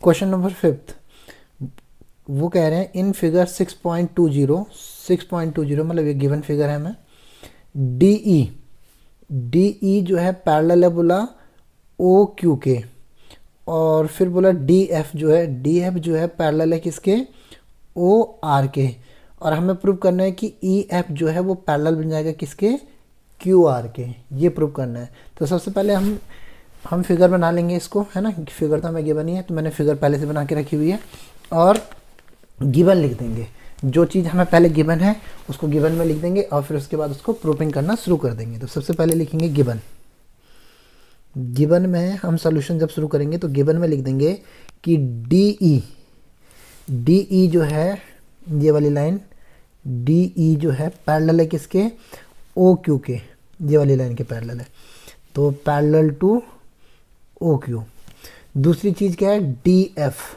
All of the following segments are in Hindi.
क्वेश्चन नंबर 5, वो कह रहे हैं इन फिगर 6.20 मतलब ये गिवन फिगर है हमें, डी ई जो है पैरेलल है बोला ओ क्यू के, और फिर बोला डी एफ जो है पैरेलल है किसके, ओ आर के, और हमें प्रूव करना है कि ई एफ जो है वो पैरेलल बन जाएगा किसके, क्यू आर के, ये प्रूव करना है। तो सबसे पहले हम फिगर बना लेंगे इसको, है ना, फिगर तो हमें गिवन ही है, तो मैंने फिगर पहले से बना के रखी हुई है, और गिवन लिख देंगे, जो चीज़ हमें पहले गिवन है उसको गिवन में लिख देंगे, और फिर उसके बाद उसको प्रूविंग करना शुरू कर देंगे। तो सबसे पहले लिखेंगे गिवन में हम सॉल्यूशन जब शुरू करेंगे तो गिवन में लिख देंगे कि डी ई जो है, ये वाली लाइन डी ई जो है पैरेलल है किसके, ओ क्यू के, ये वाली लाइन के पैरेलल है, तो पैरेलल टू ओ क्यू। दूसरी चीज़ क्या है, डी एफ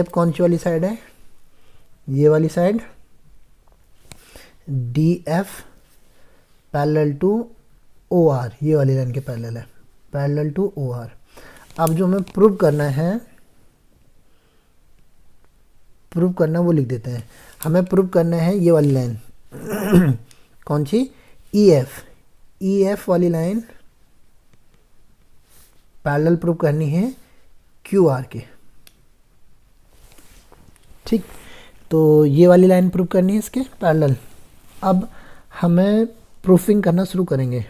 कौन सी वाली साइड है, ये वाली side, D F parallel to O R, ये वाली लाइन के पैरेलल है, पैरेलल टू ओ आर। अब जो हमें प्रूव करना है वो लिख देते हैं। हमें प्रूव करना है ये वाली लाइन कौन सी, ई एफ वाली लाइन पैरेलल प्रूव करनी है क्यू आर के, ठीक। तो ये वाली लाइन प्रूव करनी है इसके पैरेलल। अब हमें प्रूफिंग करना शुरू करेंगे,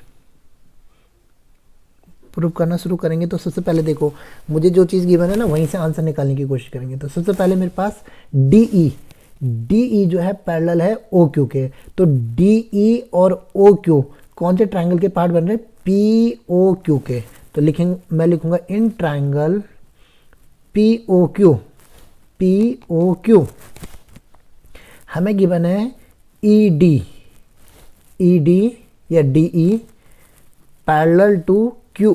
तो सबसे पहले देखो, मुझे जो चीज़ गिवन है ना वहीं से आंसर निकालने की कोशिश करेंगे। तो सबसे पहले मेरे पास डी ई जो है पैरेलल है ओ क्यू के, तो डी ई और ओ क्यू कौन से ट्रायंगल के पार्ट बन रहे हैं, पी ओ क्यू के। तो मैं लिखूंगा in triangle P O Q हमें गिवन है ई डी या D E parallel to Q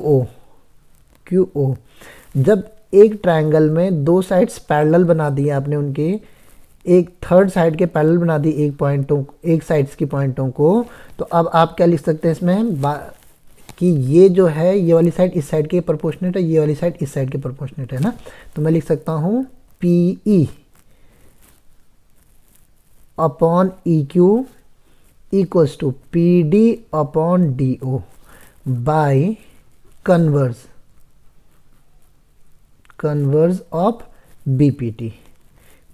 O. जब एक ट्रायंगल में दो साइड्स पैरेलल बना दिए आपने, उनके एक थर्ड साइड के पैरेलल बना दी एक साइड्स की पॉइंटों को, तो अब आप क्या लिख सकते हैं इसमें कि ये जो है ये वाली साइड इस साइड के प्रोपोर्शनेट है, ये वाली साइड इस साइड के प्रोपोर्शनेट है ना। तो मैं लिख सकता हूँ P E upon E Q equals to P D upon D O by converse of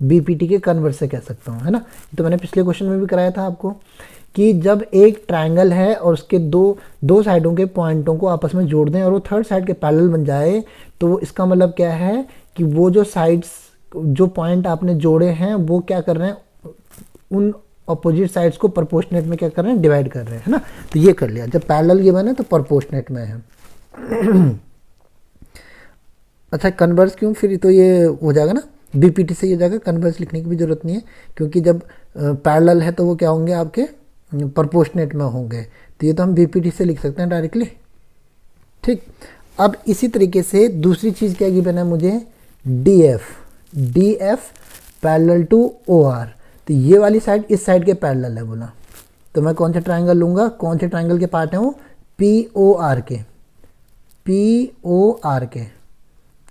BPT के कन्वर्स से कह सकता हूँ, है ना। तो मैंने पिछले क्वेश्चन में भी कराया था आपको कि जब एक ट्रायंगल है और उसके दो साइडों के पॉइंटों को आपस में जोड़ दें और वो थर्ड साइड के पैरेलल बन जाए, तो इसका मतलब क्या है कि वो जो पॉइंट आपने जोड़े हैं वो क्या कर रहे हैं, उन अपोजिट साइड्स को प्रोपोर्शनेट में क्या कर रहे हैं, डिवाइड कर रहे हैं, है ना। तो ये कर लिया, जब पैरेलल गिवन है तो प्रोपोर्शनेट में है। अच्छा, कन्वर्स क्यों, फिर तो ये हो जाएगा ना, बीपीटी से ये हो जाएगा, कन्वर्स लिखने की भी जरूरत नहीं है, क्योंकि जब पैरेलल है तो वो क्या होंगे, आपके प्रोपोर्शनेट में होंगे। तो ये तो हम बीपीटी से लिख सकते हैं डायरेक्टली, ठीक। अब इसी तरीके से दूसरी चीज़ क्या गिवन है मुझे, D F parallel to O R. तो ये वाली साइड इस साइड के पैरेलल है बोला, तो मैं कौन सा ट्रायंगल लूँगा, कौन से ट्रायंगल के पार्ट हैं वो, पी ओ आर के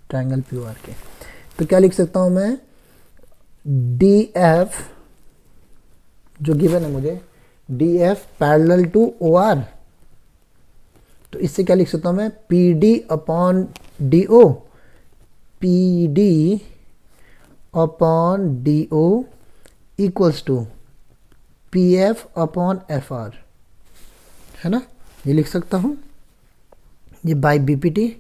ट्रायंगल पी ओ आर के। तो क्या लिख सकता हूँ मैं, डी एफ जो गिवन है मुझे, D F parallel to O R, तो इससे क्या लिख सकता हूँ मैं, P D upon D O, P D upon D O equals to P F upon F R, है ना। ये लिख सकता हूँ, ये बाई बीपीटी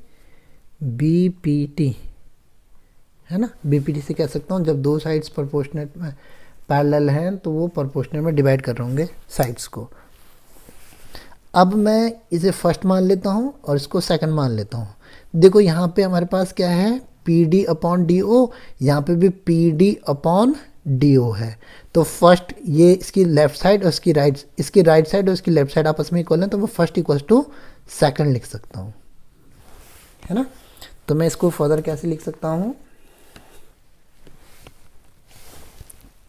है ना। बीपीटी से कह सकता हूँ जब दो साइड्स प्रोपोर्शनेट में पैरेलल हैं तो वो प्रोपोर्शनेट में डिवाइड कर रहे होंगे साइड्स को। अब मैं इसे फर्स्ट मान लेता हूँ और इसको सेकंड मान लेता हूँ। देखो यहाँ पे हमारे पास क्या है, P D upon D O, यहाँ पे भी P D upon D O है। तो फर्स्ट ये इसकी लेफ्ट साइड और इसकी राइट साइड और इसकी लेफ्ट साइड आपस में इक्वल है, तो वो फर्स्ट इक्वल्स टू सेकंड लिख सकता हूँ, है ना। तो मैं इसको फर्दर कैसे लिख सकता हूँ,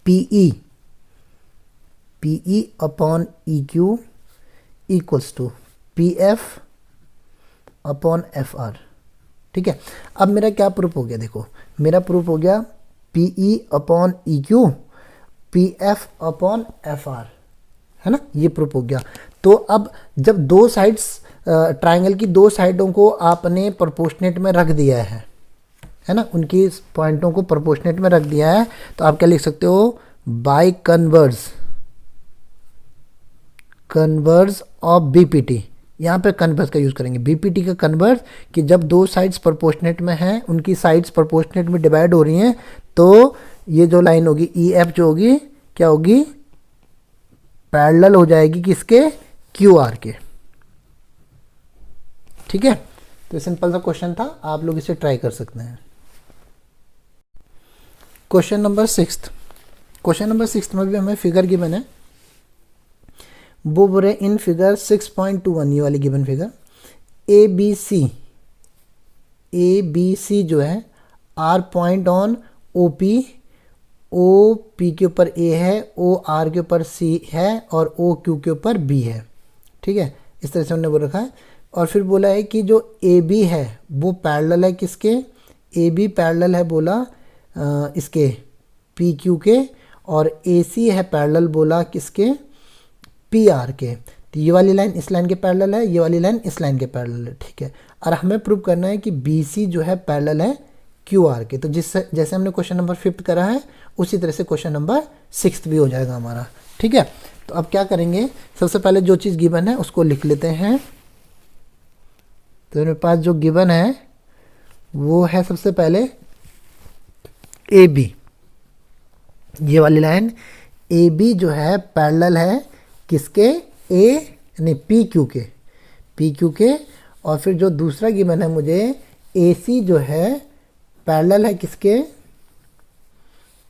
P E upon E Q equals to P F upon F R, ठीक है, अब मेरा क्या प्रूफ हो गया, देखो मेरा प्रूफ हो गया P E upon E Q P F upon F R, है ना, ये प्रूफ हो गया। तो अब जब दो साइड्स ट्राइंगल की दो साइडों को आपने प्रोपोर्शनेट में रख दिया है ना, उनकी पॉइंटों को प्रोपोर्शनेट में रख दिया है, तो आप क्या लिख सकते हो, बाय कन्वर्स ऑफ बीपीटी। यहाँ पे कन्वर्स का यूज़ करेंगे, बीपीटी का कन्वर्स, कि जब दो साइड्स प्रोपोर्शनेट में हैं, उनकी साइड्स प्रोपोर्शनेट में डिवाइड हो रही हैं, तो ये जो लाइन होगी ई एफ जो होगी क्या होगी, पैरेलल हो जाएगी किसके, क्यू आर के। ठीक है, तो सिंपल सा क्वेश्चन था, आप लोग इसे ट्राई कर सकते हैं। क्वेश्चन नंबर 6 में भी हमें फिगर गिवन है, वो बोले इन फिगर 6.21, ये वाली given figure, A B C जो है are point on O P के ऊपर ए है, ओ आर के ऊपर सी है और ओ क्यू के ऊपर बी है। ठीक है, इस तरह से उन्होंने बोल रखा है। और फिर बोला है कि जो ए बी है वो पैरेलल है किसके, ए बी पैरेलल है बोला इसके पी क्यू के, और ए सी है पैरेलल बोला किसके, पी आर के। तो ये वाली लाइन इस लाइन के पैरेलल है, ये वाली लाइन इस लाइन के पैरेलल है। ठीक है, और हमें प्रूव करना है कि बी सी जो है पैरेलल है क्यू आर के। तो जिससे जैसे हमने क्वेश्चन नंबर 5 करा है, उसी तरह से क्वेश्चन नंबर 6 भी हो जाएगा हमारा। ठीक है, तो अब क्या करेंगे, सबसे पहले जो चीज़ गिवन है उसको लिख लेते हैं। तो मेरे पास जो गिवन है वो है सबसे पहले ए बी, ये वाली लाइन ए बी जो है पैरेलल है किसके, ए यानी पी क्यू के। और फिर जो दूसरा गिवन है मुझे, ए सी जो है पैरेलल है किसके,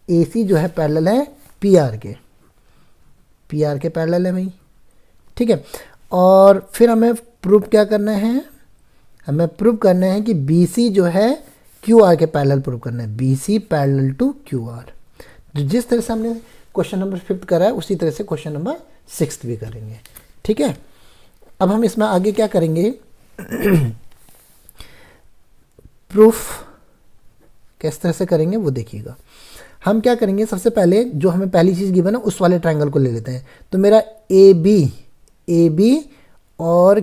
ए सी जो है पैरेलल है पी आर के पैरेलल है भाई। ठीक है, और फिर हमें प्रूफ क्या करना है, हमें प्रूफ करना है कि बी सी जो है क्यू आर के पैरेलल प्रूफ करना है, B C parallel to Q R. जिस तरह से हमने क्वेश्चन नंबर 5 करा है, उसी तरह से क्वेश्चन नंबर 6 भी करेंगे। ठीक है, अब हम इसमें आगे क्या करेंगे प्रूफ किस तरह से करेंगे वो देखिएगा। हम क्या करेंगे, सबसे पहले जो हमें पहली चीज़ गिवन है उस वाले ट्रायंगल को ले लेते हैं। तो मेरा ए बी और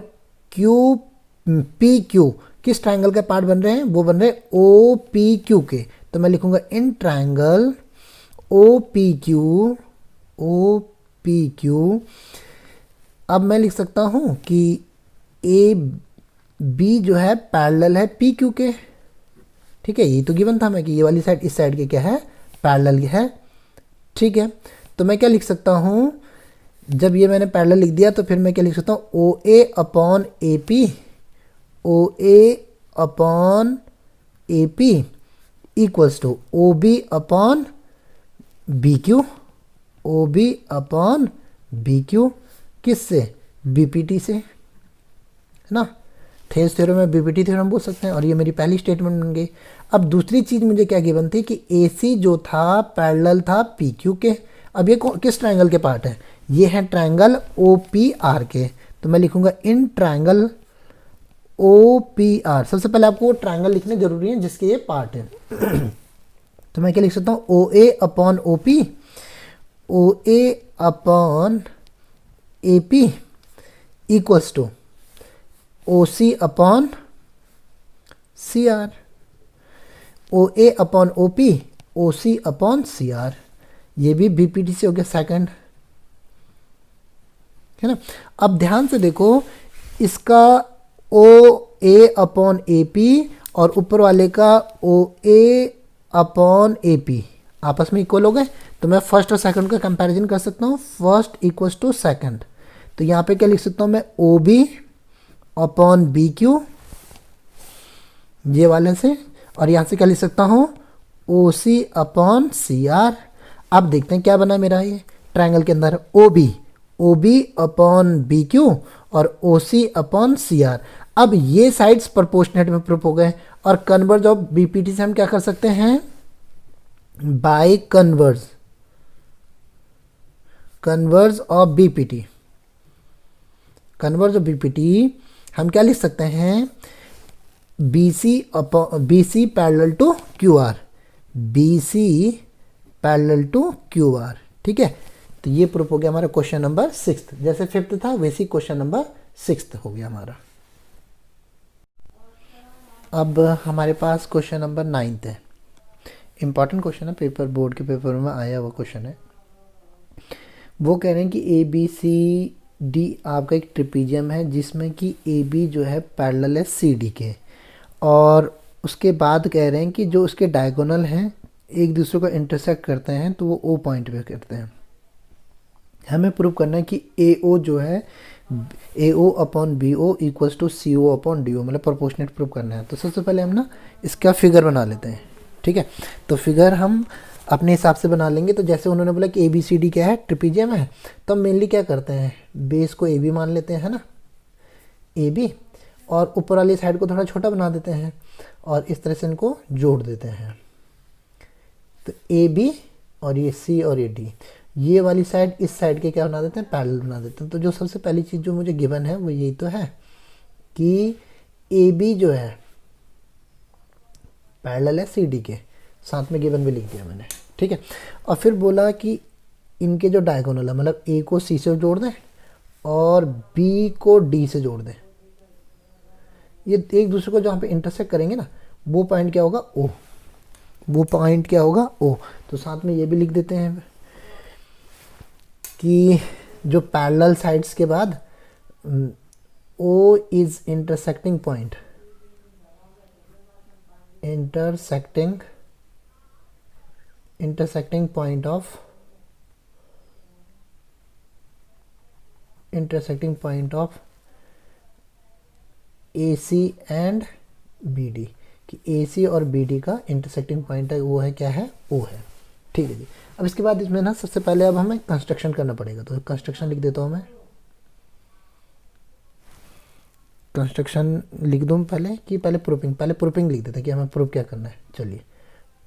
क्यू पी क्यू किस ट्रायंगल के पार्ट बन रहे हैं, वो बन रहे हैं ओ पी क्यू के। तो मैं लिखूंगा in triangle O P Q. अब मैं लिख सकता हूँ कि ए बी जो है पैरेलल है पी क्यू के। ठीक है, ये तो गिवन था मैं कि ये वाली साइड इस साइड के क्या है, पैरेलल है। ठीक है, तो मैं क्या लिख सकता हूँ, जब ये मैंने पैरेलल लिख दिया तो फिर मैं क्या लिख सकता हूँ, O A upon A P equals to O B upon B Q, किससे, बीपीटी से, है ना, थेस थ्योरम में बीपीटी थ्योरम बोल सकते हैं। और ये मेरी पहली स्टेटमेंट बन गई। अब दूसरी चीज़ मुझे क्या गिवन थी कि ए सी जो था पैरेलल था पी क्यू के। अब ये किस ट्रायंगल के पार्ट है, ये है ट्रायंगल ओ पी आर के। तो मैं लिखूंगा in triangle O P R. सबसे पहले आपको ट्रायंगल लिखने जरूरी है जिसके ये पार्ट है। तो मैं क्या लिख सकता हूँ, O A upon A P equals to O C upon C R, O A upon O P O C upon C R. ये भी बीपीटी से हो गया सेकंड, है ना। अब ध्यान से देखो, इसका ओ ए अपॉन ए पी और ऊपर वाले का ओ ए अपॉन ए पी आपस में इक्वल हो गए। तो मैं फर्स्ट और सेकंड का कंपैरिजन कर सकता हूँ, फर्स्ट इक्वल्स टू सेकंड। तो यहाँ पे क्या लिख सकता हूँ मैं, O B upon B Q ये वाले से, और यहाँ से क्या लिख सकता हूँ, ओ सी अपॉन सी आर। अब देखते हैं क्या बना मेरा ये ट्रायंगल के अंदर, O B upon B Q और O C upon C are. अब ये साइड्स प्रोपोर्शनेट में प्रूफ हो गए, और कन्वर्ज ऑफ बीपीटी से हम क्या कर सकते हैं, बाय कन्वर्ज ऑफ बीपीटी हम क्या लिख सकते हैं, B C parallel to Q R, B C parallel to Q R. ठीक है, तो ये प्रूफ हो गया हमारा क्वेश्चन नंबर 6। जैसे 5th था वैसे क्वेश्चन नंबर 6 हो गया हमारा। अब हमारे पास क्वेश्चन नंबर 9 है। इंपॉर्टेंट क्वेश्चन है, पेपर बोर्ड के पेपर में आया हुआ क्वेश्चन है। वो कह रहे हैं कि ए बी सी डी आपका एक ट्रिपीजियम है जिसमें कि ए बी जो है पैरेलल है सी डी के, और उसके बाद कह रहे हैं कि जो उसके डायगोनल हैं एक दूसरे को इंटरसेक्ट करते हैं तो वो ओ पॉइंट पे करते हैं। हमें प्रूव करना है कि ए ओ जो है A O upon B O equals to C O upon D O, मतलब प्रोपोर्शनेट प्रूव करना है। तो सबसे पहले हम ना इसका फिगर बना लेते हैं। ठीक है, तो फिगर हम अपने हिसाब से बना लेंगे। तो जैसे उन्होंने बोला कि ए बी सी डी क्या है, ट्रिपीजियम है, तो हम मेनली क्या करते हैं, बेस को ए बी मान लेते हैं, है ना, ए बी, और ऊपर वाली साइड को थोड़ा छोटा बना देते हैं और इस तरह से इनको जोड़ देते हैं। तो ए बी और ये सी और ये डी, ये वाली साइड इस साइड के क्या बना देते हैं, पैरेलल बना देते हैं। तो जो सबसे पहली चीज़ जो मुझे गिवन है वो यही तो है कि ए बी जो है पैरेलल है सी डी के, साथ में गिवन भी लिख दिया मैंने। ठीक है, और फिर बोला कि इनके जो डायगोनल है, मतलब ए को सी से जोड़ दें और बी को डी से जोड़ दें। ये एक दूसरे को जहाँ पे इंटरसेक्ट करेंगे ना, वो पॉइंट क्या होगा, ओ, वो पॉइंट क्या होगा, ओ। तो साथ में ये भी लिख देते हैं कि जो पैरेलल साइड्स के बाद O is intersecting point, intersecting point of A C and B D, कि ए सी और बी डी का इंटरसेक्टिंग पॉइंट है वो है क्या है, ओ है। ठीक है जी। अब इसके बाद इसमें ना सबसे पहले अब हमें कंस्ट्रक्शन करना पड़ेगा, तो कंस्ट्रक्शन लिख देता हूँ मैं। कंस्ट्रक्शन लिख दूँ पहले कि पहले प्रूफिंग लिख देते हैं कि हमें प्रूफ क्या करना है। चलिए,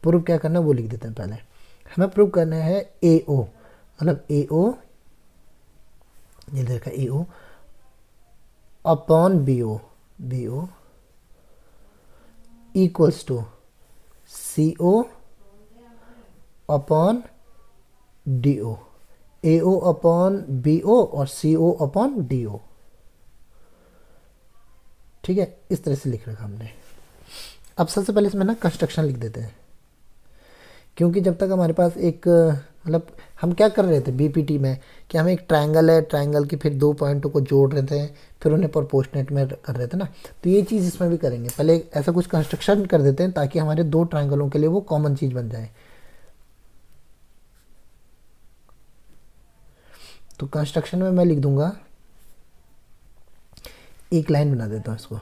प्रूफ क्या करना है वो लिख देते हैं। पहले हमें प्रूफ करना है ए ओ, मतलब ए ओ, ये देखा A O upon B O equals to C O upon D O, A O upon B O और C O upon D O. ठीक है, इस तरह से लिख रखा हमने। अब सबसे पहले इसमें ना कंस्ट्रक्शन लिख देते हैं, क्योंकि जब तक हमारे पास एक मतलब हम क्या कर रहे थे बीपीटी में कि हमें एक ट्रायंगल है, ट्रायंगल के फिर दो पॉइंटों को जोड़ रहे थे, फिर उन्हें प्रोपोर्शनेट में कर रहे थे ना, तो ये चीज़ इसमें भी करेंगे। पहले ऐसा कुछ कंस्ट्रक्शन कर देते हैं ताकि हमारे दो ट्रायंगलों के लिए वो कॉमन चीज़ बन जाए। तो कंस्ट्रक्शन में मैं लिख दूंगा, एक लाइन बना देता हूँ इसको,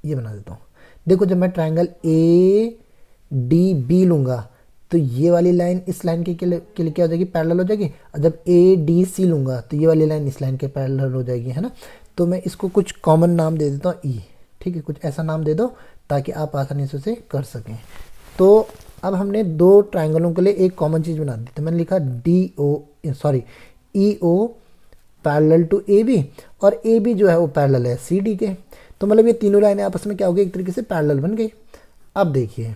ये बना देता हूँ। देखो, जब मैं ट्रायंगल ए डी बी लूँगा तो ये वाली लाइन इस लाइन के लिए क्या हो जाएगी, पैरेलल हो जाएगी। और जब ए डी सी लूँगा तो ये वाली लाइन इस लाइन के पैरेलल हो जाएगी, है ना। तो मैं इसको कुछ कॉमन नाम दे देता हूँ ई। ठीक है, कुछ ऐसा नाम दे दो ताकि आप आसानी से उसे कर सकें। तो अब हमने दो ट्रायंगलों के लिए एक कॉमन चीज़ बना दी। तो मैंने लिखा ई ओ पैरेलल टू ए बी, और ए बी जो है वो पैरेलल है सी डी के। तो मतलब ये तीनों लाइनें आपस में क्या हो गई, एक तरीके से पैरेलल बन गई। अब देखिए,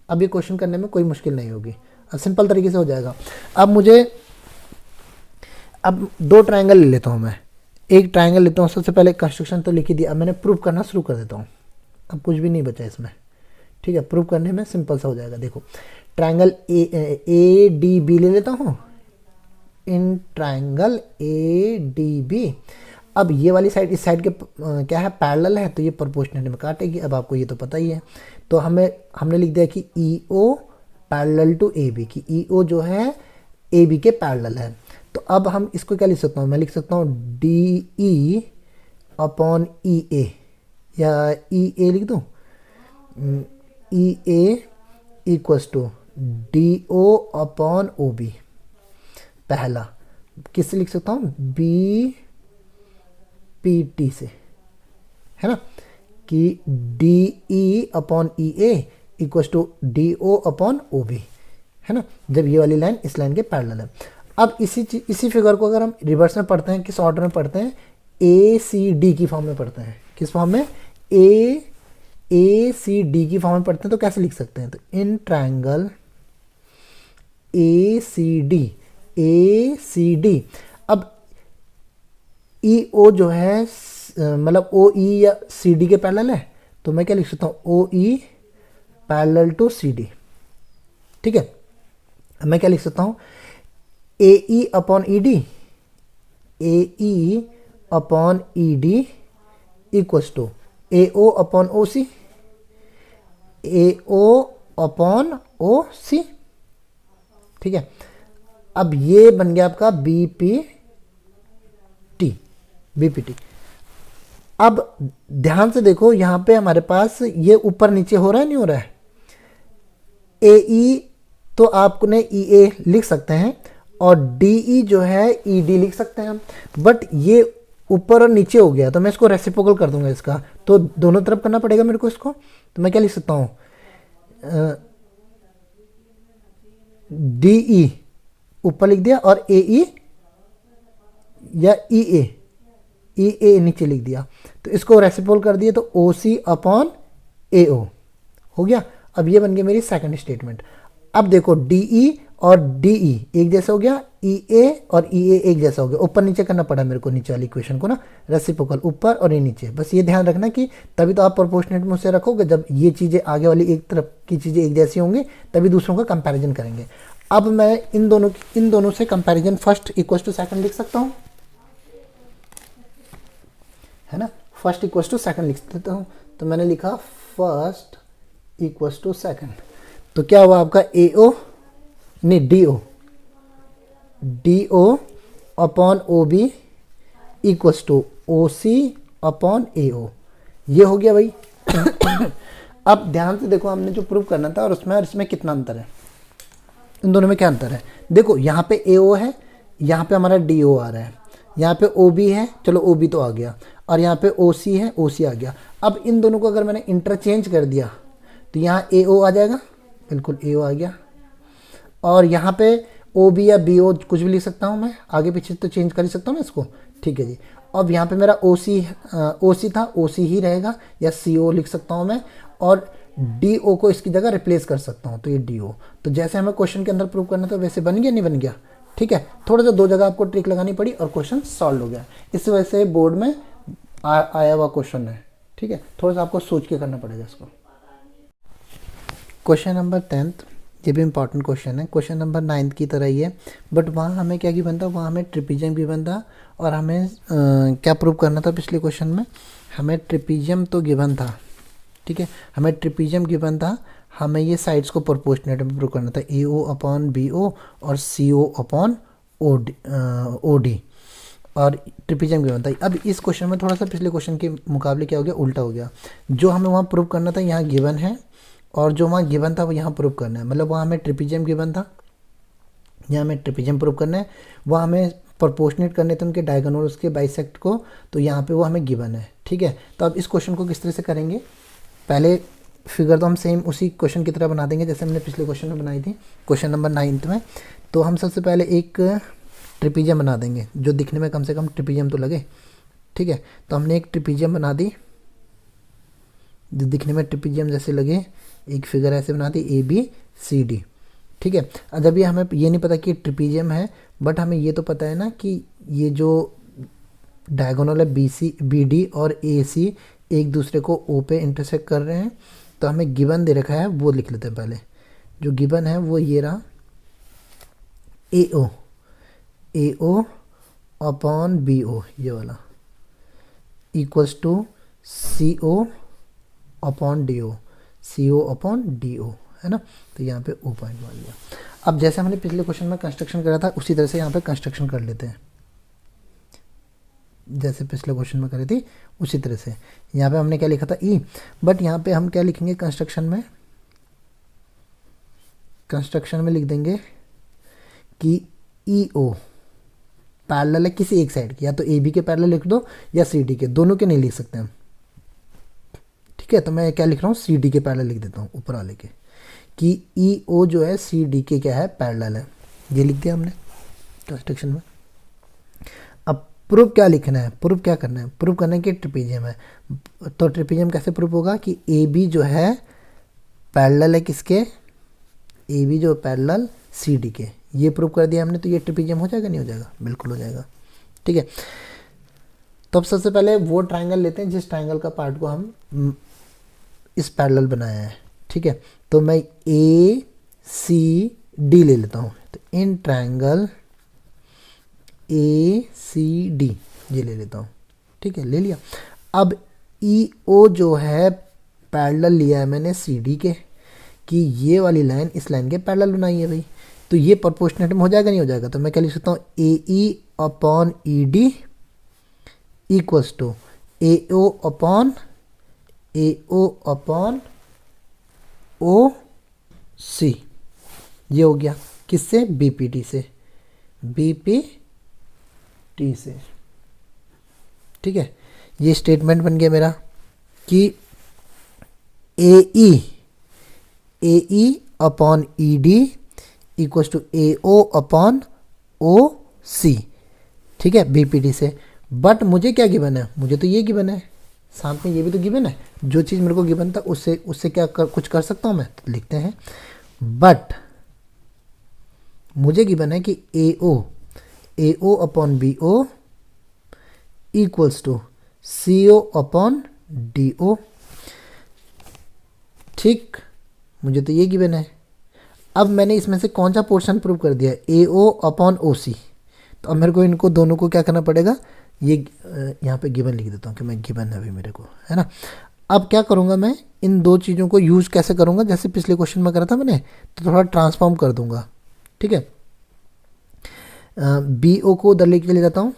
अब ये क्वेश्चन करने में कोई मुश्किल नहीं होगी, अब सिंपल तरीके से हो जाएगा। अब दो ट्रायंगल ले लेता हूँ मैं, एक ट्रायंगल लेता हूँ। सबसे पहले कंस्ट्रक्शन तो लिख ही दिया, अब मैंने प्रूव करना शुरू कर देता हूँ। अब कुछ भी नहीं बचा इसमें। ठीक है, प्रूव करने में सिंपल सा हो जाएगा। देखो, ट्रायंगल ए डी बी ले लेता हूँ, in triangle A D B. अब ये वाली साइड इस साइड के क्या है, पैरेलल है, तो ये प्रोपोर्शनेट में काटेगी। अब आपको ये तो पता ही है। तो हमने लिख दिया कि ई ओ पैरेलल टू ए बी, कि ई ओ जो है ए बी के पैरेलल है। तो अब हम इसको क्या लिख सकता हूँ, मैं लिख सकता हूँ डी ई अपॉन ई ए, या ई ए लिख दूँ, E A equals to D O upon O B. पहला किससे लिख सकता हूँ, बी पी टी से, है ना, कि D E upon E A equals to D O upon O B, है ना, जब ये वाली लाइन इस लाइन के पैरेलल है। अब इसी फिगर को अगर हम रिवर्स में पढ़ते हैं, किस ऑर्डर में पढ़ते हैं, ए सी डी की फॉर्म में पढ़ते हैं। किस फॉर्म में, ए ए सी डी की फॉर्म में पढ़ते हैं तो कैसे लिख सकते हैं, तो इन ट्रायंगल ए सी डी। अब ई ओ जो है मतलब ओ ई या सी डी के पैरेलल है, तो मैं क्या लिख सकता हूँ, O E parallel to C D. ठीक है, मैं क्या लिख सकता हूँ, A E upon E D, A E upon E D equals to A O upon O C, A O upon O C. ठीक है, अब ये बन गया आपका बीपीटी। अब ध्यान से देखो, यहां पे हमारे पास ये ऊपर नीचे हो रहा है नहीं हो रहा है, ए ई तो आपने ई ए लिख सकते हैं और डी ई जो है ई डी लिख सकते हैं हम, बट ये ऊपर और नीचे हो गया तो मैं इसको रेसिप्रोकल कर दूंगा इसका, तो दोनों तरफ करना पड़ेगा मेरे को इसको। तो मैं क्या लिख सकता हूँ, डी ई ऊपर लिख दिया और ए ई या ई ए नीचे लिख दिया, तो इसको रेसिप्रोकल कर दिया तो ओ सी अपॉन ए ओ हो गया। अब ये बन गया मेरी सेकंड स्टेटमेंट। अब देखो डी ई और डी ई एक जैसा हो गया, ई ए और ई ए एक जैसा हो गया, ऊपर नीचे करना पड़ा मेरे को नीचे वाली इक्वेशन को ना, रेसिप्रोकल ऊपर और ये नीचे। बस ये ध्यान रखना कि तभी तो आप प्रोपोर्शनेट में उसे रखोगे, जब ये चीज़ें आगे वाली एक तरफ की चीज़ें एक जैसी होंगी तभी दूसरों का कंपैरिजन करेंगे। अब मैं इन दोनों से comparison first equal to second लिख सकता हूँ, है ना, फर्स्ट इक्वल टू सेकंड लिख देता हूँ। तो मैंने लिखा फर्स्ट इक्वल टू सेकंड, तो क्या हुआ आपका ए ओ नहीं D O upon O B equals to O C upon A O, ये हो गया भाई। अब ध्यान से देखो, हमने जो प्रूव करना था और इसमें कितना अंतर है, इन दोनों में क्या अंतर है। देखो यहाँ पे ए ओ है, यहाँ पे हमारा डी ओ आ रहा है, यहाँ पे ओ बी है, चलो ओ बी तो आ गया, और यहाँ पे ओ सी है, ओ सी आ गया। अब इन दोनों को अगर मैंने इंटरचेंज कर दिया तो यहाँ ए ओ आ जाएगा, बिल्कुल ए ओ आ गया, और यहाँ पे ओ बी या बी ओ कुछ भी लिख सकता हूँ मैं, आगे पीछे तो चेंज कर ही सकता हूँ ना इसको। ठीक है जी, अब यहाँ पे मेरा ओ सी था, ओ सी ही रहेगा, या सी ओ लिख सकता हूँ मैं, और डी ओ को इसकी जगह रिप्लेस कर सकता हूँ, तो ये डी ओ। तो जैसे हमें क्वेश्चन के अंदर प्रूव करना था वैसे बन गया नहीं बन गया। ठीक है, थोड़ा सा दो जगह आपको ट्रिक लगानी पड़ी और क्वेश्चन सॉल्व हो गया। इस वजह से बोर्ड में आया हुआ क्वेश्चन है। ठीक है, थोड़ा सा आपको सोच के करना पड़ेगा इसको। क्वेश्चन नंबर 10th, ये भी इंपॉर्टेंट क्वेश्चन है, क्वेश्चन नंबर 9th की तरह ही है, बट वहाँ हमें क्या गिवन था, वहाँ हमें ट्रिपीजियम गिवन था, और हमें क्या प्रूव करना था पिछले क्वेश्चन में, हमें ट्रिपीजियम तो गिवन था। ठीक है, हमें ट्रिपीजियम गिवन था, हमें ये साइड्स को प्रोपोर्शनेट में प्रूव करना था, ए ओ अपॉन बी ओ और C O upon O D, और ट्रिपीजियम गिवन था। अब इस क्वेश्चन में थोड़ा सा पिछले क्वेश्चन के मुकाबले क्या हो गया, उल्टा हो गया। जो हमें वहाँ प्रूव करना था यहाँ गिवन है, और जो वहाँ गिवन था वो यहाँ प्रूव करना है। मतलब वहाँ हमें ट्रिपीजियम गिवन था, यहाँ हमें ट्रिपीजियम प्रूव करना है, वहाँ हमें प्रोपोर्शनेट करने थे उनके डायगोनल्स के बाइसेक्ट को, तो यहाँ पे वो हमें गिवन है। ठीक है, तो अब इस क्वेश्चन को किस तरह से करेंगे, पहले फिगर तो हम सेम उसी क्वेश्चन की तरह बना देंगे जैसे हमने पिछले क्वेश्चन में बनाई थी, क्वेश्चन नंबर 9th में। तो हम सबसे पहले एक ट्रिपीजियम बना देंगे जो दिखने में कम से कम ट्रिपीजियम तो लगे। ठीक है, तो हमने एक ट्रिपीजियम बना दी जो दिखने में ट्रिपीजियम जैसे लगे, एक फिगर ऐसे बना दी ए बी सी डी। ठीक है, अब अभी हमें ये नहीं पता कि ट्रिपीजियम है, बट हमें ये तो पता है ना कि ये जो डायगोनल है बी सी बी डी और ए सी एक दूसरे को ओ पे इंटरसेक्ट कर रहे हैं। तो हमें गिवन दे रखा है, वो लिख लेते हैं पहले। जो गिवन है वो ये रहा, ए ओ अपॉन बी ओ, ये वाला, equals to C O upon D O, C O upon D O, है ना। तो यहाँ पे ओ पॉइंट मान लिया। अब जैसे हमने पिछले क्वेश्चन में कंस्ट्रक्शन करा था उसी तरह से यहाँ पे कंस्ट्रक्शन कर लेते हैं, जैसे पिछले क्वेश्चन में करी थी उसी तरह से। यहाँ पे हमने क्या लिखा था ई, बट यहाँ पे हम क्या लिखेंगे कंस्ट्रक्शन में लिख देंगे कि ई ओ पैरेलल है किसी एक साइड की, या तो ए बी के पैरेलल लिख दो या सी डी के, दोनों के नहीं लिख सकते हम। ठीक है, तो मैं क्या लिख रहा हूँ, सी डी के पैरेलल लिख देता हूँ ऊपर वाले के, कि ई ओ जो है सी डी के क्या है पैरेलल है, ये लिख दिया हमने कंस्ट्रक्शन में। अब प्रूफ क्या लिखना है, प्रूफ क्या करना है, प्रूफ करना है कि ट्रिपीजियम है। तो ट्रिपीजियम कैसे प्रूफ होगा कि ए बी जो है पैरेलल है किसके, ए बी जो पैरेलल सी डी के, ये प्रूफ कर दिया हमने, तो ये ट्रिपीजियम हो जाएगा नहीं हो जाएगा, बिल्कुल हो जाएगा। ठीक है, तो अब सबसे पहले वो ट्राइंगल लेते हैं जिस ट्राइंगल का पार्ट को हम इस पैरेलल बनाया है। ठीक है, तो मैं ए सी डी ले लेता हूँ, तो in triangle A C D ये ले लेता हूँ। ठीक है, ले लिया। अब ई ओ जो है पैरेलल लिया है मैंने सी डी के, कि ये वाली लाइन इस लाइन के पैरेलल बनाई है भाई, तो ये प्रोपोर्शनेट में हो जाएगा नहीं हो जाएगा, तो मैं क्या लिख सकता हूँ A E upon E D equals to A O upon O C. ये हो गया किससे, बीपीटी से, बीपीटी से। ठीक है, ये स्टेटमेंट बन गया मेरा कि A E upon E D equals to A O upon O C. ठीक है, बीपीटी से। बट मुझे क्या गिवन है, मुझे तो ये गिवन है, साथ में ये भी तो गिवन है, जो चीज़ मेरे को गिवन था उससे क्या कुछ कर सकता हूँ मैं, तो लिखते हैं। बट मुझे गिवन है कि A O upon B O equals to C O upon D O. ठीक, मुझे तो ये गिवन है। अब मैंने इसमें से कौन सा पोर्शन प्रूव कर दिया, ए ओ अपॉन ओ सी, तो अब मेरे को इनको दोनों को क्या करना पड़ेगा, ये यहाँ पे गिवन लिख देता हूँ कि मैं गिवन है अभी मेरे को, है ना। अब क्या करूँगा मैं, इन दो चीज़ों को यूज़ कैसे करूँगा, जैसे पिछले क्वेश्चन में करा था मैंने, तो थोड़ा ट्रांसफॉर्म कर दूंगा। ठीक है, बी ओ को उधर लेके चले जाता हूँ,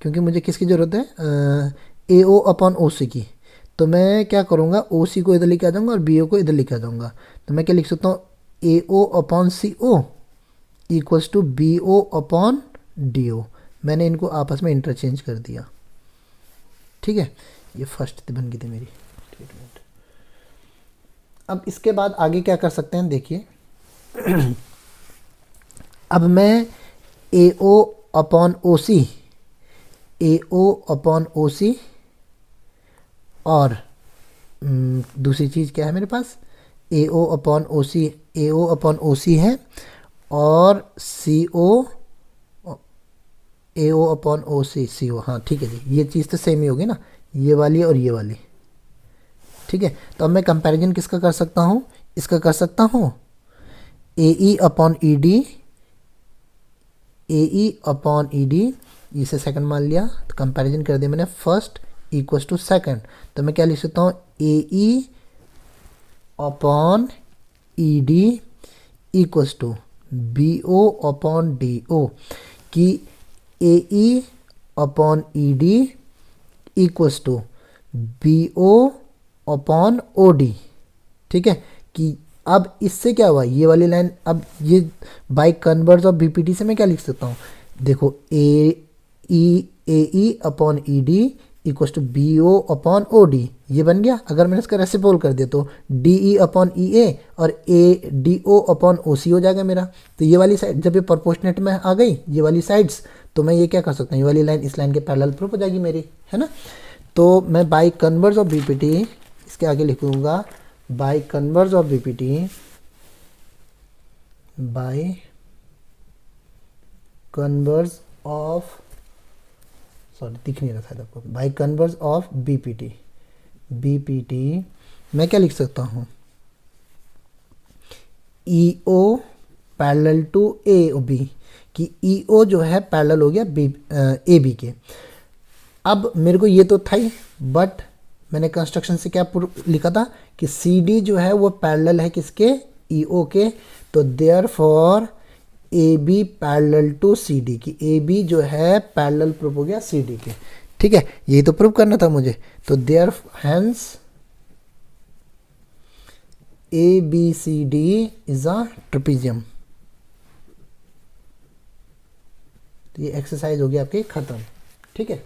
क्योंकि मुझे किसकी ज़रूरत है, ए ओ अपॉन ओ सी की। तो मैं क्या करूँगा, ओ सी को इधर लेके आ जाऊँगा और बी ओ को इधर लेके आ जाऊँगा, तो मैं क्या लिख सकता हूँ, A O upon C O equals to B O upon D O. मैंने इनको आपस में इंटरचेंज कर दिया। ठीक है, ये फर्स्ट बन गई थी मेरी स्टेटमेंट। अब इसके बाद आगे क्या कर सकते हैं, देखिए अब मैं ए O upon O C, A O upon O सी, और दूसरी चीज़ क्या है मेरे पास, ए O upon O C, A O upon O सी है, और C O, A O upon O सी, सी ओ। हाँ ठीक है जी, ये चीज़ तो सेम ही होगी ना, ये वाली और ये वाली। ठीक है, तो अब मैं कंपैरिजन किसका कर सकता हूँ, इसका कर सकता हूँ, A E upon E D, A E upon E D, इसे सेकंड मान लिया, तो कंपैरिजन कर दिया मैंने, फर्स्ट इक्वल्स टू सेकंड, तो मैं क्या लिख सकता हूँ, A E upon E D equals to B O upon D O, कि A E upon E D equals to B O upon O D. ठीक है, कि अब इससे क्या हुआ, ये वाली लाइन, अब ये बाई कन्वर्स ऑफ बीपीटी से मैं क्या लिख सकता हूँ, देखो A E upon E D equals to B O upon O D, ये बन गया। अगर मैंने इसका रेसिप्रोकल कर दिया तो डी ई अपॉन ई ए और A D O upon O सी हो जाएगा मेरा। तो ये वाली साइड जब ये प्रोपोर्शनेट में आ गई, ये वाली साइड्स, तो मैं ये क्या कर सकता हूँ, ये वाली लाइन इस लाइन के पैरेलल प्रूफ हो जाएगी मेरी, है ना। तो मैं बाई कन्वर्स ऑफ बीपीटी, इसके आगे लिखूंगा by converse of BPT, by converse of, sorry दिख नहीं रहा था आपको, by converse of BPT, BPT मैं क्या लिख सकता हूँ, ई ओ पैरेलल टू ए बी, कि ई ओ जो है पैरेलल हो गया बी ए बी के। अब मेरे को ये तो था ही, बट मैंने कंस्ट्रक्शन से क्या लिखा था कि सी डी जो है वो पैरेलल है किसके, ई ओ के, तो therefore A B parallel to C D, की ए बी जो है पैरेलल प्रूफ हो गया सी डी के। ठीक है, यही तो प्रूफ करना था मुझे, तो there hence A B C D is a trapezium. तो ये एक्सरसाइज हो गई आपकी खत्म। ठीक है।